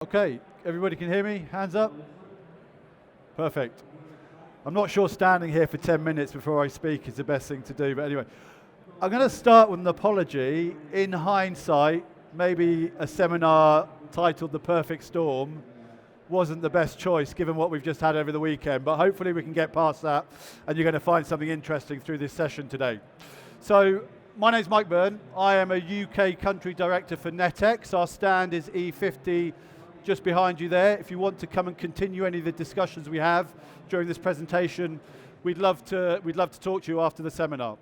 Okay, everybody can hear me? Hands up? Perfect. I'm not sure standing here for 10 minutes before I speak is the best thing to do, but anyway. I'm going to start with an apology. In hindsight, maybe a seminar titled The Perfect Storm wasn't the best choice given what we've just had over the weekend, but hopefully we can get past that and you're going to find something interesting through this session today. So, my name's Mike Byrne. I am a UK country director for Netex. Our stand is E50 just behind you there. If you want to come and continue any of the discussions we have during this presentation, we'd love to talk to you after the seminar.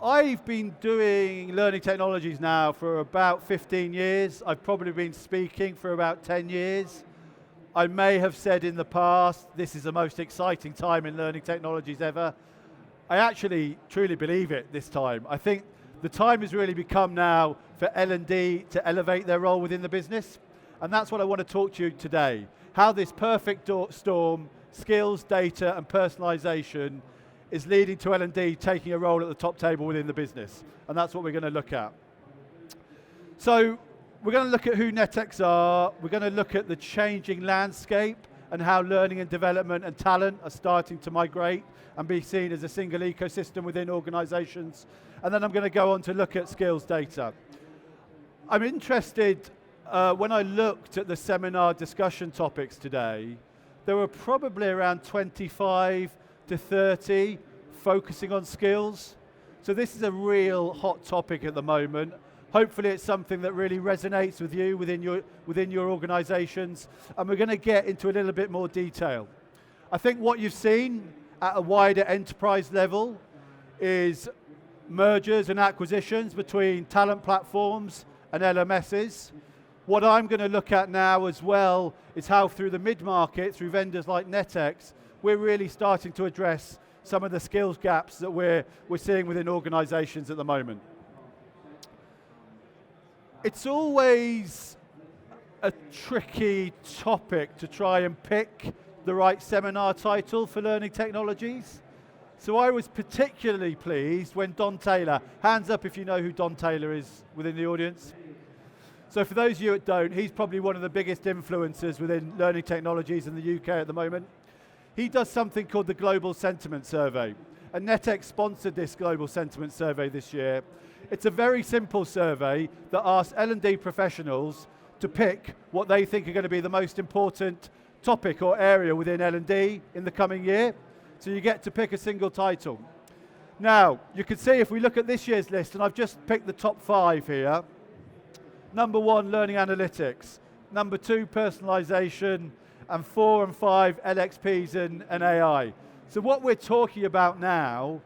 I've been doing learning technologies now for about 15 years. I've probably been speaking for about 10 years. I may have said in the past, this is the most exciting time in learning technologies ever. I actually truly believe it this time. I think the time has really become now for L&D to elevate their role within the business. And that's what I want to talk to you today. How this perfect storm, skills, data, and personalization is leading to L&D taking a role at the top table within the business. And that's what we're going to look at. So we're going to look at who Netex are. We're going to look at the changing landscape and how learning and development and talent are starting to migrate and be seen as a single ecosystem within organizations. And then I'm going to go on to look at skills data. I'm interested, when I looked at the seminar discussion topics today, there were probably around 25 to 30 focusing on skills. So this is a real hot topic at the moment. Hopefully it's something that really resonates with you within your organizations, and we're going to get into a little bit more detail. I think what you've seen at a wider enterprise level is mergers and acquisitions between talent platforms and LMSs. What I'm going to look at now as well is how through the mid-market, through vendors like Netex, we're really starting to address some of the skills gaps that we're seeing within organizations at the moment. It's always a tricky topic to try and pick the right seminar title for learning technologies. So I was particularly pleased when Don Taylor, hands up if you know who Don Taylor is within the audience. So for those of you that don't, he's probably one of the biggest influencers within learning technologies in the UK at the moment. He does something called the Global Sentiment Survey, and Netex sponsored this Global Sentiment Survey this year. It's a very simple survey that asks L&D professionals to pick what they think are going to be the most important topic or area within L&D in the coming year. So you get to pick a single title. Now, you can see if we look at this year's list, and I've just picked the top 5 here. Number 1, learning analytics. Number 2, personalization. And 4 and 5, LXPs and AI. So what we're talking about now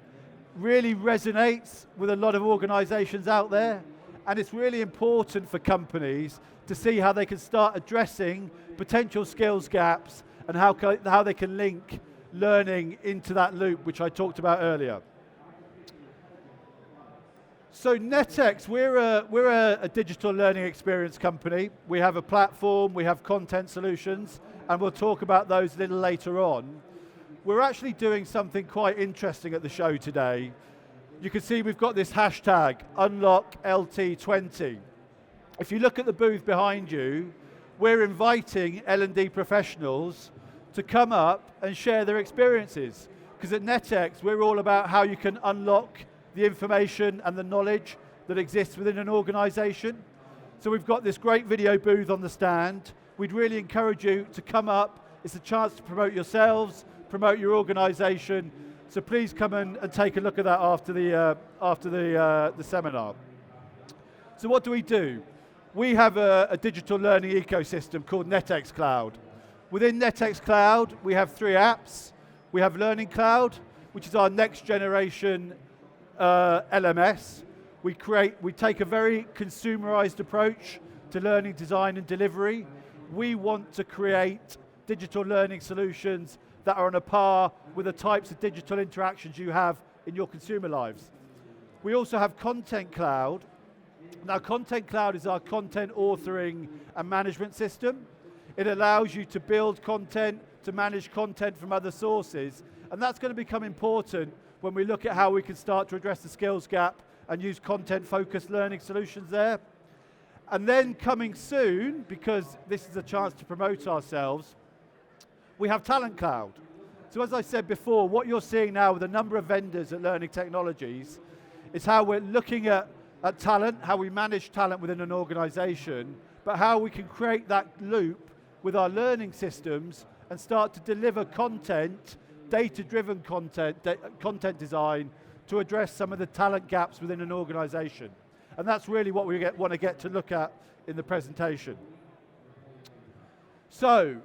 really resonates with a lot of organizations out there, and it's really important for companies to see how they can start addressing potential skills gaps and how they can link learning into that loop, which I talked about earlier. So Netex, we're a digital learning experience company. We have a platform, we have content solutions, and we'll talk about those a little later on. We're actually doing something quite interesting at the show today. You can see we've got this hashtag, Unlock LT20. If you look at the booth behind you, we're inviting L&D professionals to come up and share their experiences. Because at Netex, we're all about how you can unlock the information and the knowledge that exists within an organization. So we've got this great video booth on the stand. We'd really encourage you to come up. It's a chance to promote yourselves, promote your organization. So please come and take a look at that after the seminar. So what do? We have a digital learning ecosystem called Netex Cloud. Within Netex Cloud, we have 3 apps. We have Learning Cloud, which is our next generation LMS. We take a very consumerized approach to learning design and delivery. We want to create digital learning solutions that are on a par with the types of digital interactions you have in your consumer lives. We also have Content Cloud. Now, Content Cloud is our content authoring and management system. It allows you to build content, to manage content from other sources, and that's going to become important when we look at how we can start to address the skills gap and use content-focused learning solutions there. And then coming soon, because this is a chance to promote ourselves, we have Talent Cloud. So as I said before, what you're seeing now with a number of vendors at Learning Technologies is how we're looking at talent, how we manage talent within an organization, but how we can create that loop with our learning systems and start to deliver content, data-driven content, content design to address some of the talent gaps within an organization. And that's really what we want to get to look at in the presentation. So,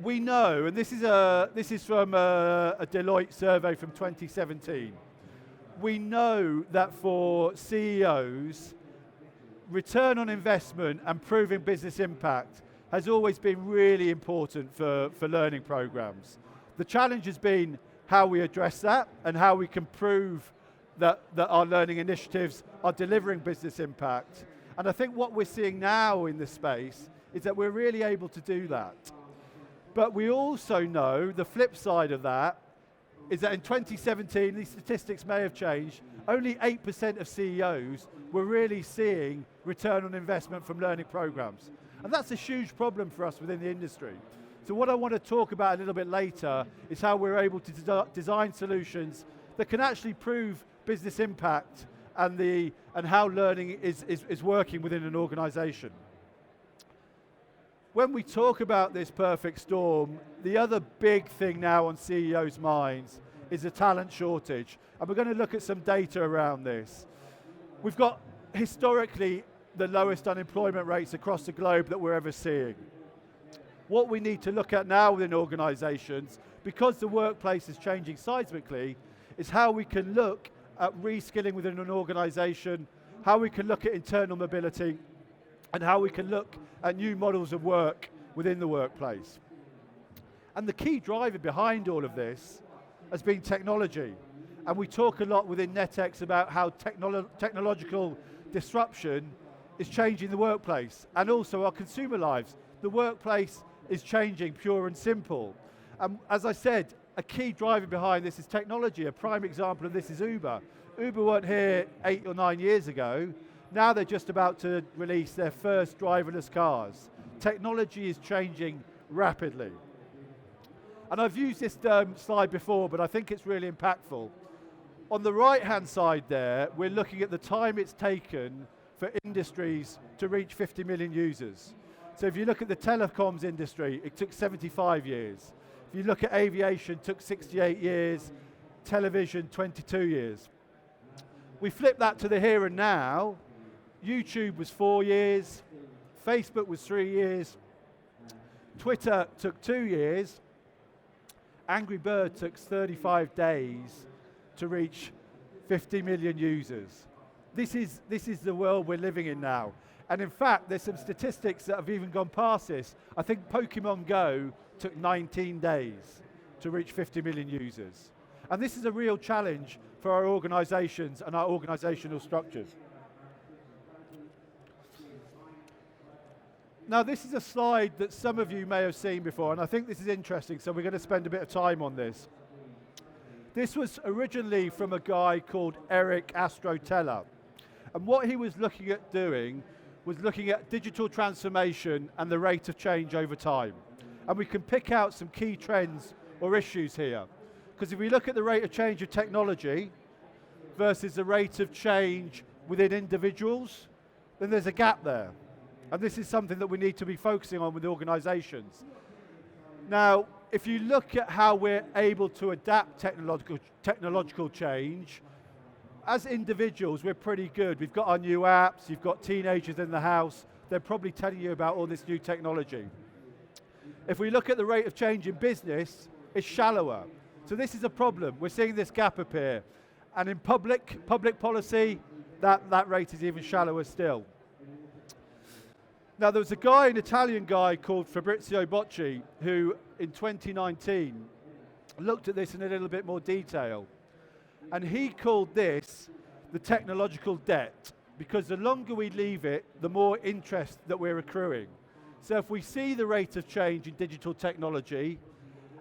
we know, and this is from a Deloitte survey from 2017, we know that for CEOs, return on investment and proving business impact has always been really important for learning programs. The challenge has been how we address that and how we can prove that our learning initiatives are delivering business impact. And I think what we're seeing now in this space is that we're really able to do that. But we also know the flip side of that is that in 2017, these statistics may have changed, only 8% of CEOs were really seeing return on investment from learning programs. And that's a huge problem for us within the industry. So what I want to talk about a little bit later is how we're able to design solutions that can actually prove business impact and how learning is working within an organization. When we talk about this perfect storm, the other big thing now on CEOs' minds is a talent shortage. And we're going to look at some data around this. We've got historically the lowest unemployment rates across the globe that we're ever seeing. What we need to look at now within organizations, because the workplace is changing seismically, is how we can look at reskilling within an organization, how we can look at internal mobility, and how we can look at new models of work within the workplace. And the key driver behind all of this has been technology. And we talk a lot within Netex about how technological disruption is changing the workplace and also our consumer lives. The workplace is changing, pure and simple. As I said, a key driver behind this is technology. A prime example of this is Uber. Uber weren't here 8 or 9 years ago. Now they're just about to release their first driverless cars. Technology is changing rapidly. And I've used this slide before, but I think it's really impactful. On the right-hand side there, we're looking at the time it's taken for industries to reach 50 million users. So if you look at the telecoms industry, it took 75 years. If you look at aviation, it took 68 years. Television, 22 years. We flip that to the here and now. YouTube was 4 years. Facebook was 3 years. Twitter took 2 years. Angry Bird took 35 days to reach 50 million users. This is the world we're living in now. And in fact, there's some statistics that have even gone past this. I think Pokemon Go took 19 days to reach 50 million users. And this is a real challenge for our organizations and our organizational structures. Now, this is a slide that some of you may have seen before, and I think this is interesting, so we're going to spend a bit of time on this. This was originally from a guy called Eric Astrotella. And what he was looking at doing was looking at digital transformation and the rate of change over time. And we can pick out some key trends or issues here. Because if we look at the rate of change of technology versus the rate of change within individuals, then there's a gap there. And this is something that we need to be focusing on with organizations. Now, if you look at how we're able to adapt technological change, as individuals, we're pretty good. We've got our new apps, you've got teenagers in the house, they're probably telling you about all this new technology. If we look at the rate of change in business, it's shallower. So this is a problem. We're seeing this gap appear. And in public policy, that rate is even shallower still. Now, there was an Italian guy called Fabrizio Bocci, who in 2019 looked at this in a little bit more detail. And he called this the technological debt, because the longer we leave it, the more interest that we're accruing. So if we see the rate of change in digital technology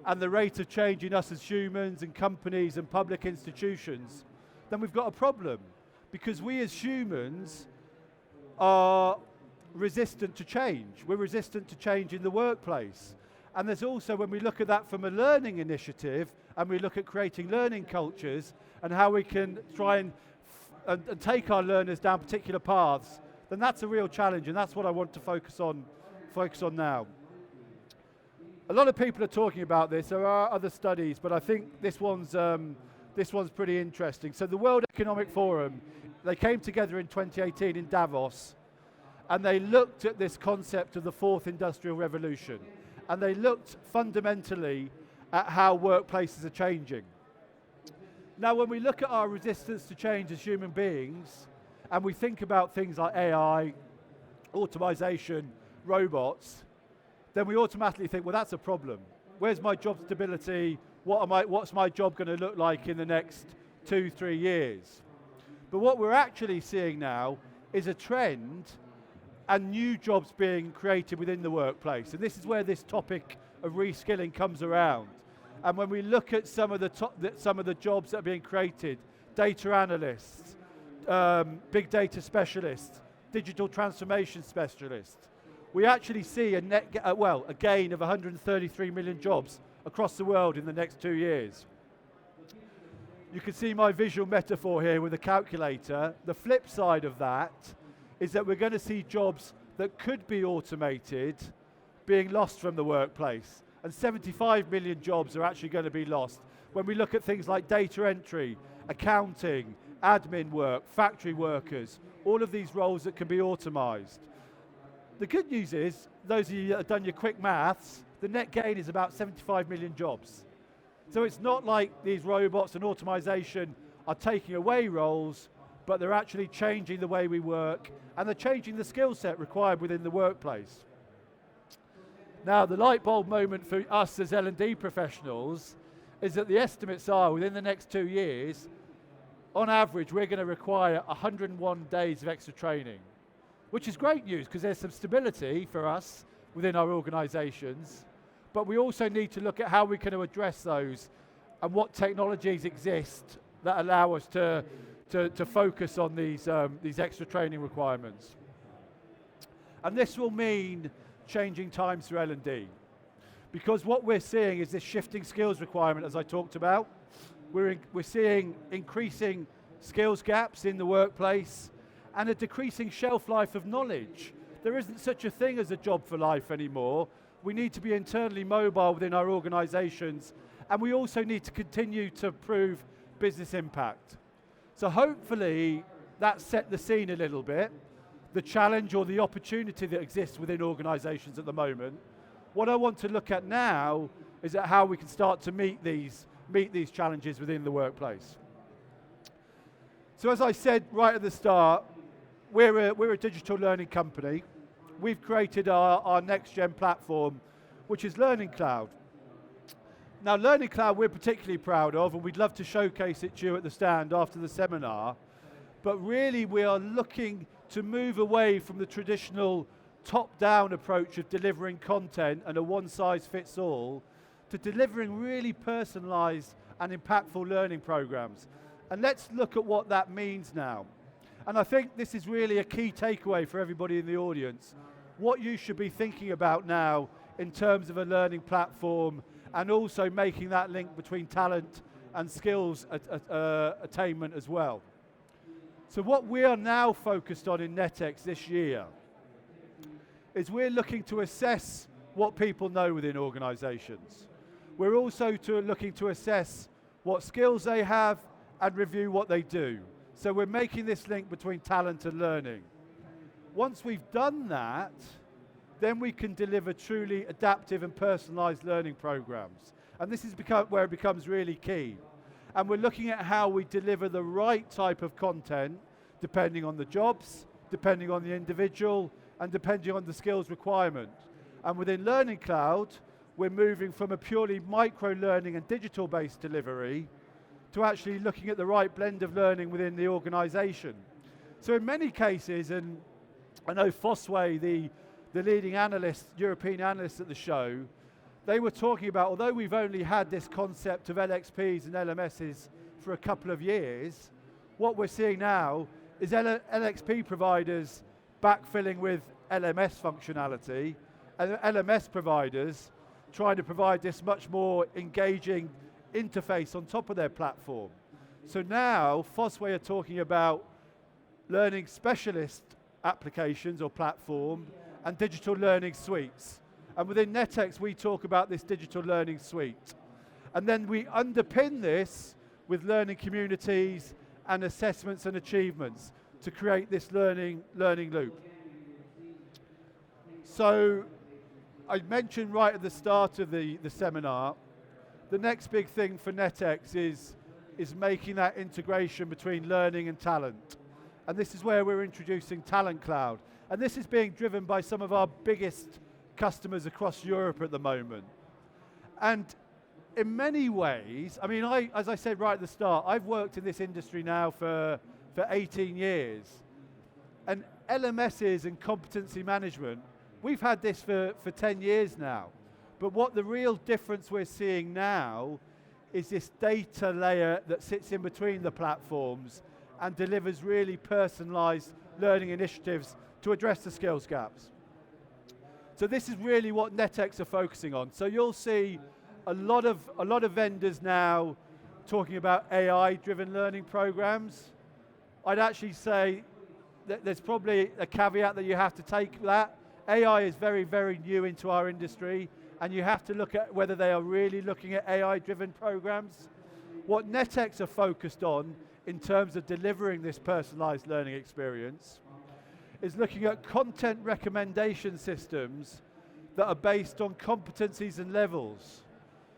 and the rate of change in us as humans and companies and public institutions, then we've got a problem. Because we as humans are resistant to change. We're resistant to change in the workplace. And there's also, when we look at that from a learning initiative, and we look at creating learning cultures, and how we can try and take our learners down particular paths, then that's a real challenge, and that's what I want to focus on now. A lot of people are talking about this. There are other studies, but I think this one's pretty interesting. So the World Economic Forum, they came together in 2018 in Davos, and they looked at this concept of the fourth industrial revolution, and they looked fundamentally at how workplaces are changing. Now, when we look at our resistance to change as human beings, and we think about things like AI, automation, robots, then we automatically think, well, that's a problem. Where's my job stability? What's my job going to look like in the next 2-3 years? But what we're actually seeing now is a trend and new jobs being created within the workplace. And this is where this topic of reskilling comes around. And when we look at some of the jobs that are being created, data analysts, big data specialists, digital transformation specialists, we actually see a gain of 133 million jobs across the world in the next 2 years. You can see my visual metaphor here with a calculator. The flip side of that is that we're going to see jobs that could be automated being lost from the workplace. And 75 million jobs are actually going to be lost. When we look at things like data entry, accounting, admin work, factory workers, all of these roles that can be automised. The good news is, those of you that have done your quick maths, the net gain is about 75 million jobs. So it's not like these robots and automation are taking away roles, but they're actually changing the way we work, and they're changing the skill set required within the workplace. Now, the light bulb moment for us as L&D professionals is that the estimates are within the next 2 years, on average, we're going to require 101 days of extra training, which is great news because there's some stability for us within our organisations, but we also need to look at how we can address those and what technologies exist that allow us to focus on these extra training requirements. And this will mean changing times through L&D, because what we're seeing is this shifting skills requirement, as I talked about. We're seeing increasing skills gaps in the workplace and a decreasing shelf life of knowledge. There isn't such a thing as a job for life anymore. We need to be internally mobile within our organisations, and we also need to continue to prove business impact. So hopefully that set the scene a little bit, the challenge or the opportunity that exists within organisations at the moment. What I want to look at now is at how we can start to meet these challenges within the workplace. So as I said right at the start, we're a digital learning company. We've created our next-gen platform, which is Learning Cloud. Now, Learning Cloud we're particularly proud of, and we'd love to showcase it to you at the stand after the seminar. But really, we are looking to move away from the traditional top-down approach of delivering content and a one-size-fits-all to delivering really personalised and impactful learning programs. And let's look at what that means now. And I think this is really a key takeaway for everybody in the audience. What you should be thinking about now in terms of a learning platform, and also making that link between talent and skills attainment as well. So what we are now focused on in Netex this year is we're looking to assess what people know within organisations. We're also looking to assess what skills they have and review what they do. So we're making this link between talent and learning. Once we've done that, then we can deliver truly adaptive and personalised learning programs. And this is where it becomes really key. And we're looking at how we deliver the right type of content, depending on the jobs, depending on the individual, and depending on the skills requirement. And within Learning Cloud, we're moving from a purely micro-learning and digital-based delivery to actually looking at the right blend of learning within the organisation. So in many cases, and I know Fosway, the leading analyst, European analyst at the show, they were talking about, although we've only had this concept of LXPs and LMSs for a couple of years, what we're seeing now is LXP providers backfilling with LMS functionality, and LMS providers trying to provide this much more engaging interface on top of their platform. So now, Fosway are talking about learning specialist applications or platform and digital learning suites. And within Netex, we talk about this digital learning suite. And then we underpin this with learning communities and assessments and achievements to create this learning loop. So I mentioned right at the start of the seminar, the next big thing for Netex is making that integration between learning and talent. And this is where we're introducing Talent Cloud. And this is being driven by some of our biggest customers across Europe at the moment. And in many ways, I mean, as I said right at the start, I've worked in this industry now for 18 years. And LMSs and competency management, we've had this for 10 years now. But what the real difference we're seeing now is this data layer that sits in between the platforms and delivers really personalized learning initiatives to address the skills gaps. So this is really what Netex are focusing on. So you'll see a lot of vendors now talking about AI-driven learning programs. I'd actually say that there's probably a caveat that you have to take that. AI is very, very new into our industry, and you have to look at whether they are really looking at AI-driven programs. What Netex are focused on in terms of delivering this personalized learning experience is looking at content recommendation systems that are based on competencies and levels.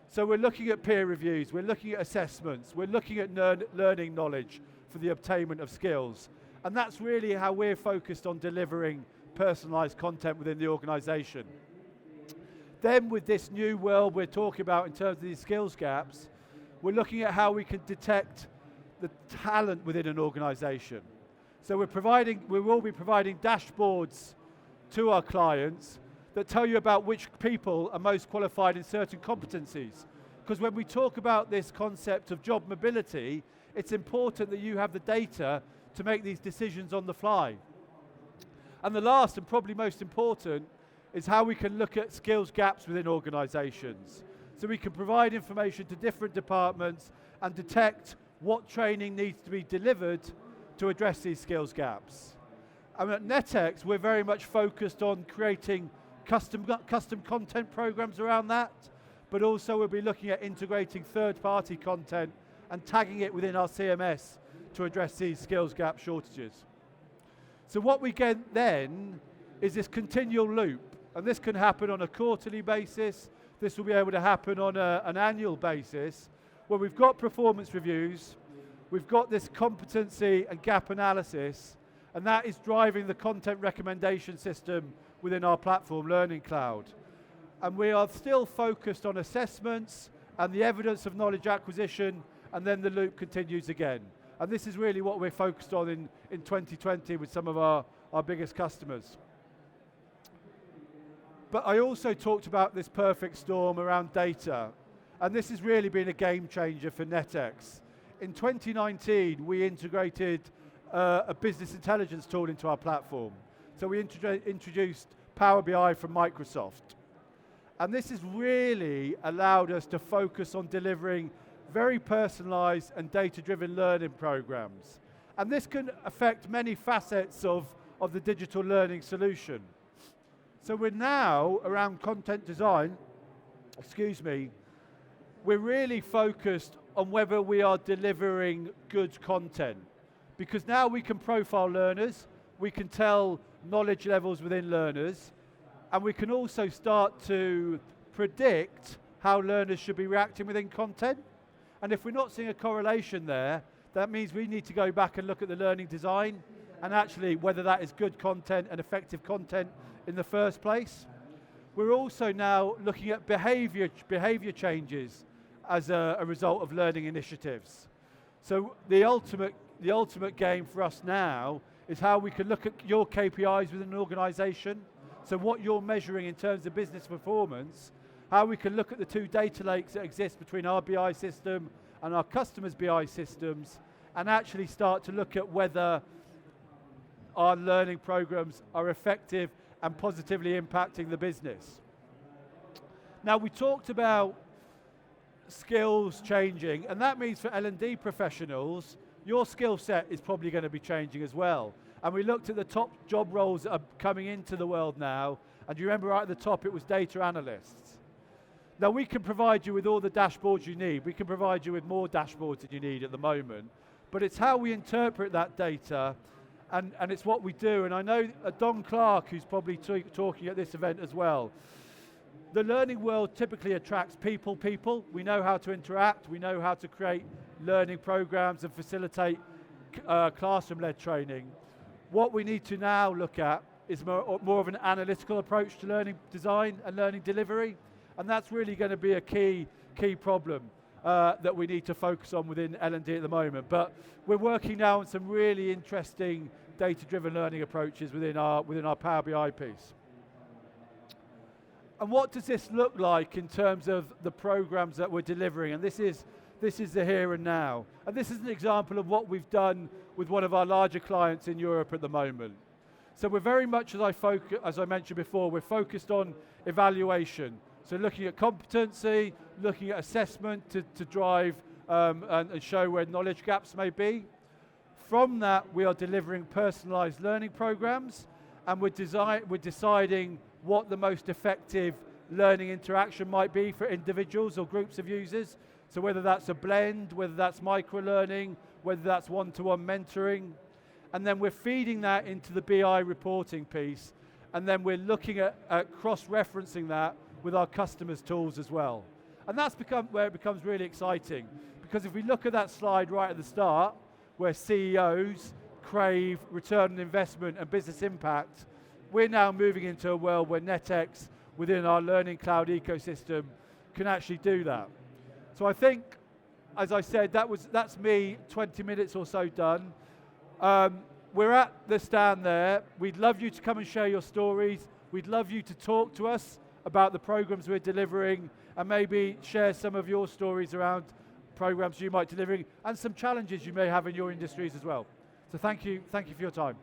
So we're looking at peer reviews, we're looking at assessments, we're looking at learning knowledge for the obtainment of skills. And that's really how we're focused on delivering personalized content within the organization. Then with this new world we're talking about in terms of these skills gaps, we're looking at how we can detect the talent within an organization. So we will be providing dashboards to our clients that tell you about which people are most qualified in certain competencies. Because when we talk about this concept of job mobility, it's important that you have the data to make these decisions on the fly. And the last and probably most important is how we can look at skills gaps within organizations. So we can provide information to different departments and detect what training needs to be delivered to address these skills gaps. And at Netex, we're very much focused on creating custom content programs around that, but also we'll be looking at integrating third-party content and tagging it within our CMS to address these skills gap shortages. So what we get then is this continual loop, and this can happen on a quarterly basis, this will be able to happen on an annual basis, where we've got performance reviews, we've got this competency and gap analysis, and that is driving the content recommendation system within our platform, Learning Cloud. And we are still focused on assessments and the evidence of knowledge acquisition, and then the loop continues again. And this is really what we're focused on in 2020 with some of our biggest customers. But I also talked about this perfect storm around data, and this has really been a game changer for Netex. In 2019, we integrated a business intelligence tool into our platform. So we introduced Power BI from Microsoft. And this has really allowed us to focus on delivering very personalized and data-driven learning programs. And this can affect many facets of the digital learning solution. So we're now, around content design, we're really focused on whether we are delivering good content. Because now we can profile learners, we can tell knowledge levels within learners, and we can also start to predict how learners should be reacting within content. And if we're not seeing a correlation there, that means we need to go back and look at the learning design and actually whether that is good content and effective content in the first place. We're also now looking at behavior changes as a result of learning initiatives. So the ultimate game for us now is how we can look at your KPIs within an organization. So what you're measuring in terms of business performance, how we can look at the two data lakes that exist between our BI system and our customers' BI systems, and actually start to look at whether our learning programs are effective and positively impacting the business. Now, we talked about skills changing, and that means for L&D professionals, your skill set is probably going to be changing as well. And we looked at the top job roles that are coming into the world now, and you remember right at the top it was data analysts. Now we can provide you with all the dashboards you need. We can provide you with more dashboards than you need at the moment, but it's how we interpret that data, and it's what we do. And I know Don Clark, who's probably talking at this event as well, the learning world typically attracts people. We know how to interact, we know how to create learning programs and facilitate classroom-led training. What we need to now look at is more of an analytical approach to learning design and learning delivery, and that's really going to be a key problem that we need to focus on within L&D at the moment. But we're working now on some really interesting data-driven learning approaches within our Power BI piece. And what does this look like in terms of the programs that we're delivering? And this is the here and now. And this is an example of what we've done with one of our larger clients in Europe at the moment. So we're very much, as I mentioned before, we're focused on evaluation. So looking at competency, looking at assessment to drive and show where knowledge gaps may be. From that, we are delivering personalised learning programs, and we're deciding what the most effective learning interaction might be for individuals or groups of users. So whether that's a blend, whether that's micro-learning, whether that's one-to-one mentoring. And then we're feeding that into the BI reporting piece, and then we're looking at cross-referencing that with our customers' tools as well. And that's where it becomes really exciting, because if we look at that slide right at the start, where CEOs crave return on investment and business impact, we're now moving into a world where Netex, within our learning cloud ecosystem, can actually do that. So I think, as I said, that's me, 20 minutes or so done. We're at the stand there. We'd love you to come and share your stories. We'd love you to talk to us about the programs we're delivering, and maybe share some of your stories around programs you might be delivering and some challenges you may have in your industries as well. So thank you for your time.